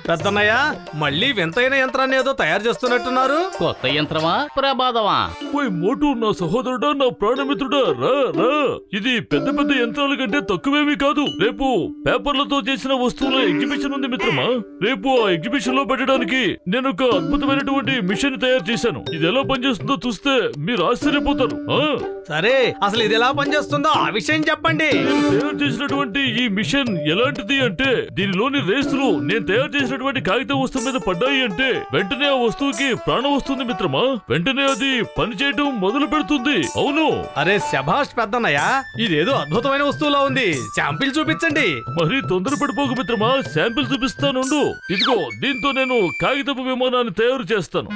పెద్దన్నయ్య మళ్ళీ వింతైన యంత్రాన్ని ఏదో తయారు చేస్తున్నట్టున్నారు. కొత్త యంత్రమా ప్రమాదమా? ఓయ్ మోటు, నా సహోదరుడా, నా ప్రాణమిత్రుడా, రా రా. ఇది పెద్ద పెద్ద యంత్రాల కంటే తక్కువేమీ కాదు. రేపు పేపర్లతో చేసిన వస్తువుల ఎగ్జిబిషన్ ఉంది మిత్రమా. రేపు ఆ ఎగ్జిబిషన్ లో పెట్టడానికి నేను ఒక అద్భుతమైనటువంటి మిషన్ తయారు చేశాను. ఇది ఎలా పనిచేస్తుందో చూస్తే మీరు ఆశ్చర్యపోతారు. సరే, అసలు ఇది ఎలా పనిచేస్తుందో ఆ విషయం చెప్పండి. నేను తయారు చేసినటువంటి ఈ మిషన్ ఎలాంటిది అంటే, దీనిలోని రేసులు నేను తయారు చేసినటువంటి కాగితం వస్తువు మీద పడ్డాయి అంటే వెంటనే ఆ వస్తువుకి ప్రాణం వస్తుంది మిత్రమా. వెంటనే అది పని చేయడం మొదలు పెడుతుంది. అవును. అరే శభాష్ పెద్దన్నయ్య, ఇదేదో అద్భుతమైన వస్తువులా ఉంది. శాంపిల్ చూపించండి. మరీ తొందరపడిపోకు మిత్రమా, శాంపిల్ చూపిస్తానుండు. ఇదిగో, దీంతో నేను కాగితపు విమానాన్ని తయారు చేస్తాను.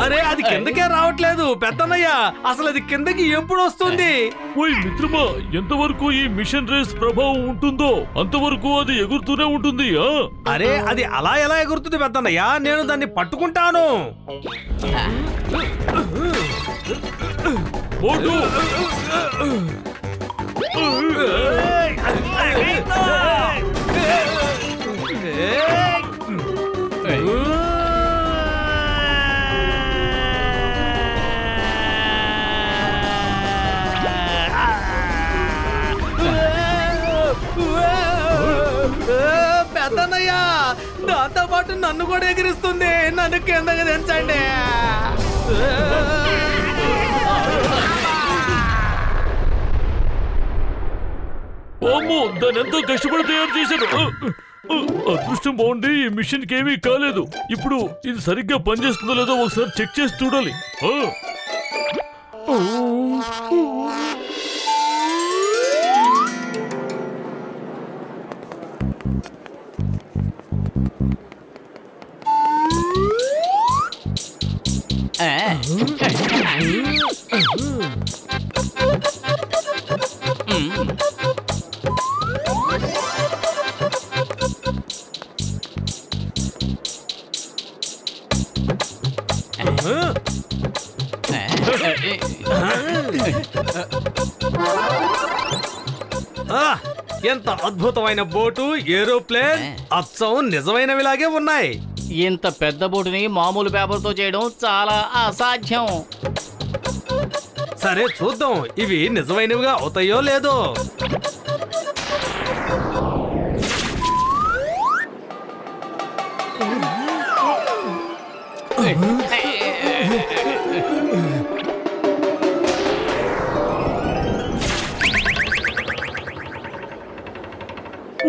అరే అది కిందకే రావట్లేదు పెద్దన్నయ్య. అసలు అది కిందకి ఎప్పుడు వస్తుంది? ఓయ్ మిత్రమా, ఎంతవరకు ఈ మిషన్ రేస్ ప్రభావం ఉంటుందో అంతవరకు అది ఎగురుతూనే ఉంటుంది. అరే అది అలా ఎలా ఎగురుతుంది పెద్దన్నయ్య? నేను దాన్ని పట్టుకుంటాను. మోటు, పెద్దన్నయ్య దాంతో పాటు నన్ను కూడా ఎగిరిస్తుంది. నన్ను కిందకి దించండి. దాన్ని ఎంతో కష్టపడి తయారు చేశాను. అదృష్టం బాగుండి ఈ మిషన్ కి ఏమీ కాలేదు. ఇప్పుడు ఇది సరిగ్గా పనిచేస్తుందో లేదో ఒకసారి చెక్ చేసి చూడాలి. ఎంత అద్భుతమైన బోటు, ఏరోప్లేన్ అచ్చం నిజమైనవిలాగే ఉన్నాయి. ఇంత పెద్ద బోటుని మామూలు పేపర్తో చేయడం చాలా అసాధ్యం. సరే చూద్దాం ఇవి నిజమైనవిగా అవుతాయో లేదో.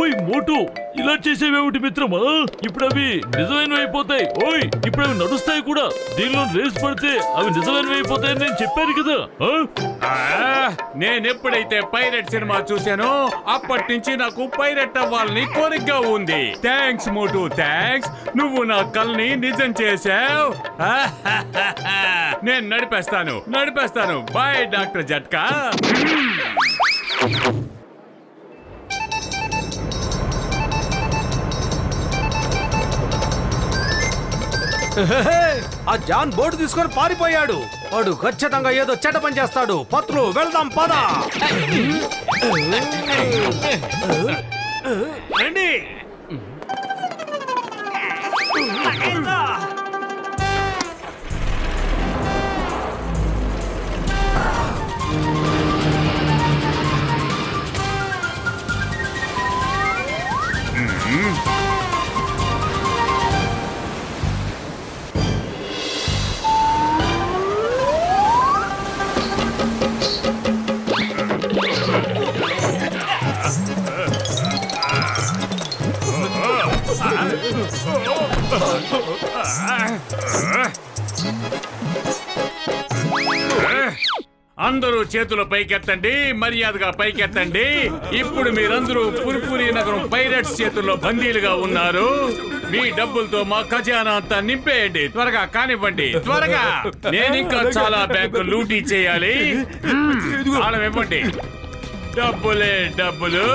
ఓయ్ మోటు, ఇలా చేసేవేమిటి మిత్రమా? ఇప్పుడు అవి నిజమైనవి అయిపోతాయి. ఓయ్ ఇప్పుడు అవి నడుస్తాయి కూడా. దీనిలో రేస్ పడితే అవి నిజమైనవి అయిపోతాయని నేను చెప్పాను కదా. నేనెప్పుడైతే పైరెట్ సినిమా చూశానో అప్పటి నుంచి నాకు పైరెట్ అవ్వాలని కోరికగా ఉంది. థ్యాంక్స్ మోటు, థ్యాంక్స్. నువ్వు నా కల్ని నిజం చేశావు. నేను నడిపేస్తాను. బాయ్ డాక్టర్ జట్కా. ఆ జాన్ బోర్డు తీసుకొని పారిపోయాడు. వాడు ఖచ్చితంగా ఏదో చెడ్డ పని చేస్తాడు. పత్రు వెళ్దాం పద. రండి. అందరూ చేతుల పైకెత్తండి, మర్యాదగా పైకెత్తండి. ఇప్పుడు మీరందరూ పుర్పురి నగరం పైరట్స్ చేతుల్లో బందీలుగా ఉన్నారు. మీ డబ్బులతో మా ఖజానా అంతా నింపేయండి. త్వరగా కానివ్వండి, త్వరగా. నేను ఇంకా చాలా బ్యాంకు లూటీ చేయాలి. తాళం ఇవ్వండి. డబ్బులే డబ్బులు.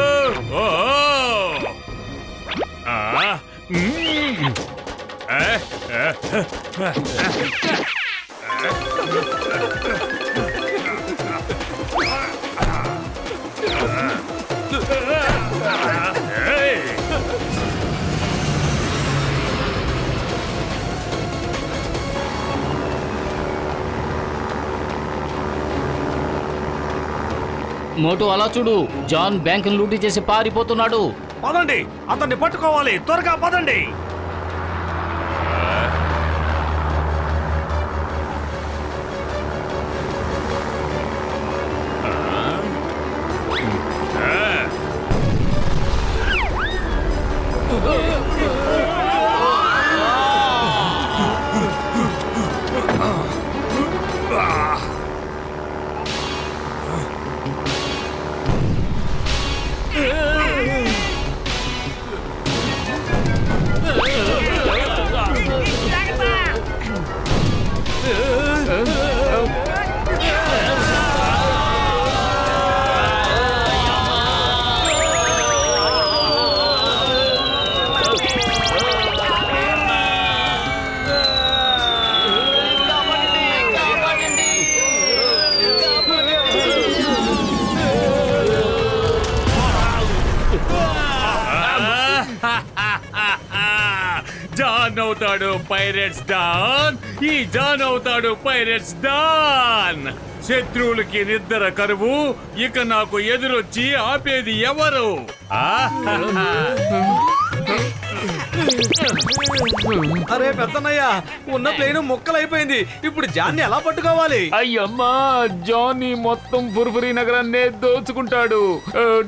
మోటు అలా చూడు, జాన్ బ్యాంకును లూటీ చేసి పారిపోతున్నాడు. పదండి, అతన్ని పట్టుకోవాలి. త్వరగా పదండి. జాన్ అవుతాడు పైరట్స్ డాన్. ఈ జాన్ అవుతాడు పైరట్స్ డాన్. శత్రువులకి నిద్ర కరువు. ఇక నాకు ఎదురొచ్చి ఆపేది ఎవరు? అరే పెద్దన్నయ్య, ఉన్న ప్లేన్ ముక్కలైపోయింది. ఇప్పుడు జాన్ని ఎలా పట్టుకోవాలి? అయ్యమ్మా, జానీ మొత్తం పుర్పురి నగరాన్నే దోచుకుంటాడు.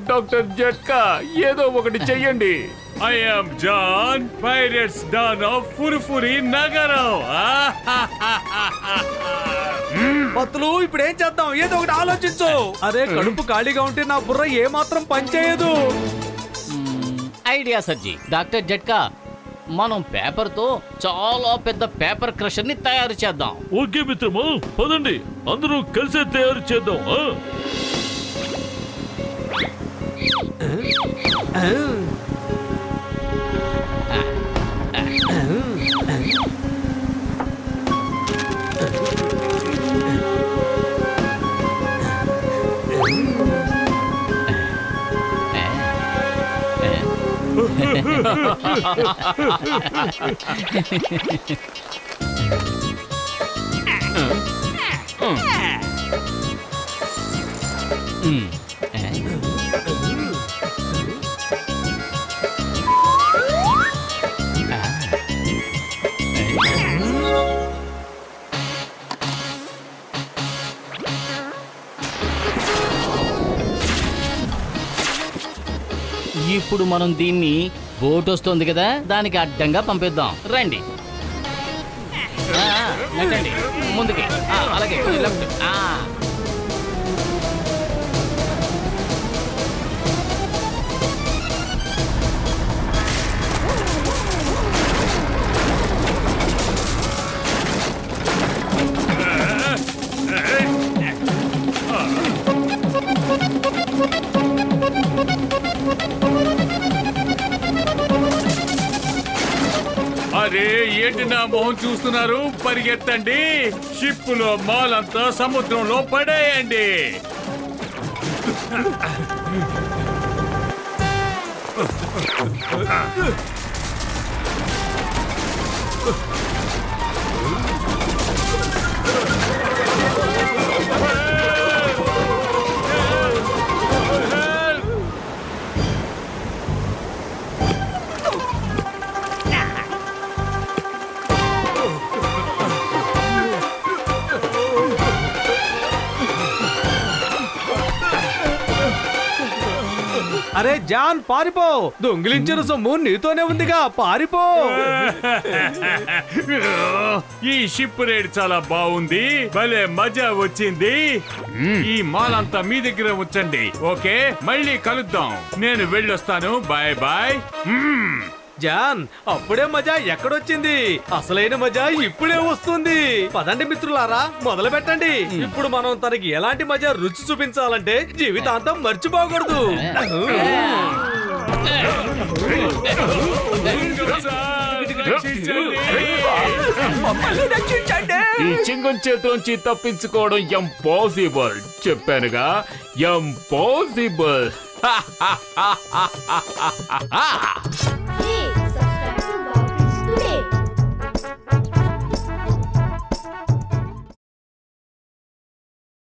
డాక్టర్ జట్కా, ఏదో ఒకటి చెయ్యండి. I am John, pirates don of Purpuri నగరం. పత్తులు, ఇప్పుడు ఏం చేద్దాం? ఏదో ఒకటి ఆలోచించు. అరే కడుపు ఖాళీగా ఉంటే నా బుర్ర ఏ మాత్రం పనిచేయదు. ఐడియా సర్జీ. డాక్టర్ జట్కా, మనం పేపర్ తో చాలా పెద్ద పేపర్ క్రషర్ ని తయారు చేద్దాం. ఓకే మిత్రమా, పదండి, అందరూ కలిసే తయారు చేద్దాం. ఇప్పుడు మనం దీన్ని బోట్ వస్తుంది కదా, దానికి అడ్డంగా పంపిద్దాం. రండి, నెట్టండి ముందుకి. అలాగే లెఫ్ట్. అరే ఏంటి నా మొహం చూస్తున్నారు? పరిగెత్తండి. షిప్పులో మాలంతా సముద్రంలో పడేయండి. అరే జాన్ పారిపో, దొంగిలించిన సొమ్ము నీతోనే ఉందిగా, పారిపో. ఈ షిప్ రైడ్ చాలా బాగుంది, భలే మజా వచ్చింది. ఈ మాల్ అంతా మీ దగ్గర ఉంచండి. ఓకే, మళ్ళీ కలుద్దాం. నేను వెళ్ళొస్తాను. Bye bye. జాన్, అప్పుడే మజా ఎక్కడొచ్చింది, అసలైన మజా ఇప్పుడే వస్తుంది. పదండి మిత్రులారా, మొదలు పెట్టండి. ఇప్పుడు మనం తనకి ఎలాంటి మజా రుచి చూపించాలంటే జీవితాంతం మర్చిపోకూడదు. ఈ చింగం చేతిలోంచి తప్పించుకోవడం ఇంపాసిబుల్. చెప్పానుగా, ఇంపాసిబుల్.